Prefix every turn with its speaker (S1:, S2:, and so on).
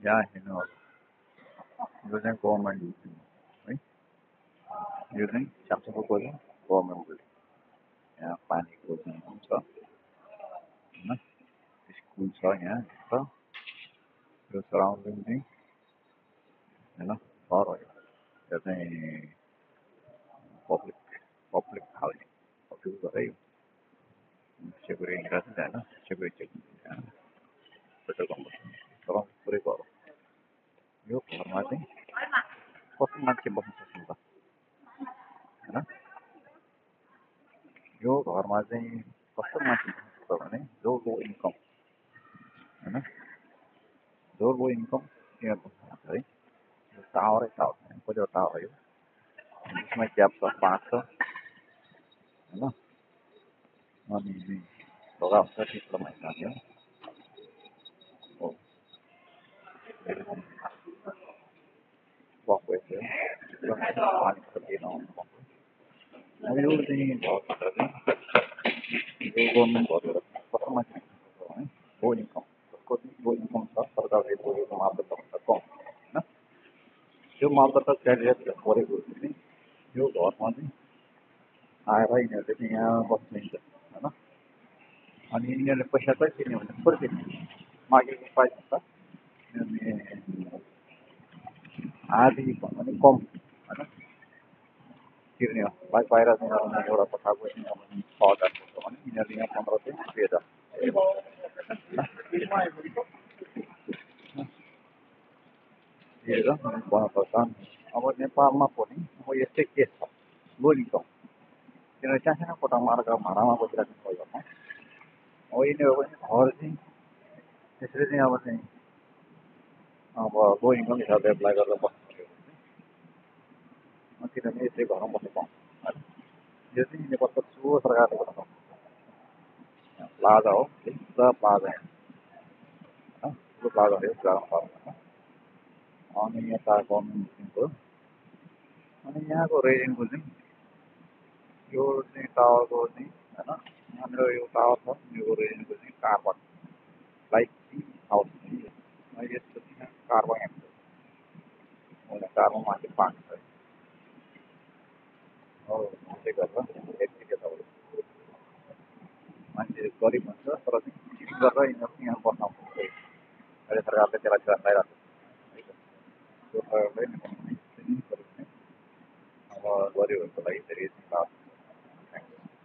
S1: यहाँ हेर्नु होला यो चाहिँ गभर्मेन्ट बिल्डिङ है यो चाहिँ स्यामसङको गभर्मेन्ट बिल्डिङ यहाँ पानीको चाहिँ छ होइन स्कुल छ यहाँ छ यो सराउन्डिङ चाहिँ होइन सहर हो यो चाहिँ पब्लिक हाउसिङ पब्लिक गरे सेक्युरिटी राख्छ होइन सेक्युरिटी पेट्रोल पम्प सराउन्डिङ पुरै घर हो यो घरमा चाहिँ कति मान्छे बस्न सक्छ त होइन यो घरमा चाहिँ कस्तो मान्छे बस्न सक्छ भने जो लो इन्कम होइन जो लो इन्कम यहाँ बस्न सक्छ है यो टावरै टावर कतिवटा टावर हो यो यसमा ग्याप छ 5 छ होइन अनि ढोका हुन्छ टिप्लोमा हिँड्ने हो वकवे थियो पानीको लिन आउनु अब यो चाहिँ घरभित्र चाहिँ यो गभर्मेन्ट घरबाट कस्तो मान्छे है लो इन्कम जसको चाहिँ लो इन्कम छ सरकारले बोकेको मापदण्डभन्दा कम होइन त्यो मापदण्ड क्यारियर गरेको चाहिँ यो घरमा चाहिँ आएर यिनीहरूले चाहिँ यहाँ बस्नुहुन्छ होइन अनि यिनीहरूले पैसा चाहिँ तिर्ने भने थोरै तिर्ने मागेको प्राइस हुन्छ यिनीहरूले आधी भन्दा पनि कम होइन तिर्ने हो बाहिर चाहिँ अब एउटा कोठाको चाहिँ अब 6,000 पर्छ भने यिनीहरूले यहाँ 15 चाहिँ 2,000 तिरेर बनाउनु पर्छ अब नेपालमा पनि अब यस्तै केस छ लो इन्कम किनभने सानो कोठामा अर्को भाडामा बसिरहेको छ घरमा अब यिनीहरू पनि घर चाहिँ त्यसरी चाहिँ अब लो इन्कम हिसाबले एप्लाई गरेर बस्नु पऱ्यो किनभने यसै घरमा बस्नु पाउँछ होइन यो चाहिँ नेपालको ठुलो सरकारले गर्नु प्लाजा हो पुरा प्लाजा होइन ठुलो प्लाजा हो ग्राउन्ड फ्लोरमा अनि यता गभर्मेन्टको अनि यहाँको रेजिडेन्टको चाहिँ यो चाहिँ टावरको चाहिँ होइन यहाँनिर यो टावर छ यो रेजिडेन्टको चाहिँ कारबाट लाइक हाउस यसको चाहिँ कारमा हेर्नु कारमा माथि पानी छ हो त्यसै गरेर एकचोटि यताबाट मान्छे गरिब हुन्छ तर चाहिँ सिटिङ गरेर यिनीहरू यहाँ बस्न आउँछ अहिले सरकारले त्यसलाई लगाइरहेको छ त्यो सरकारले अब गरिबहरूको लागि धेरै लाभ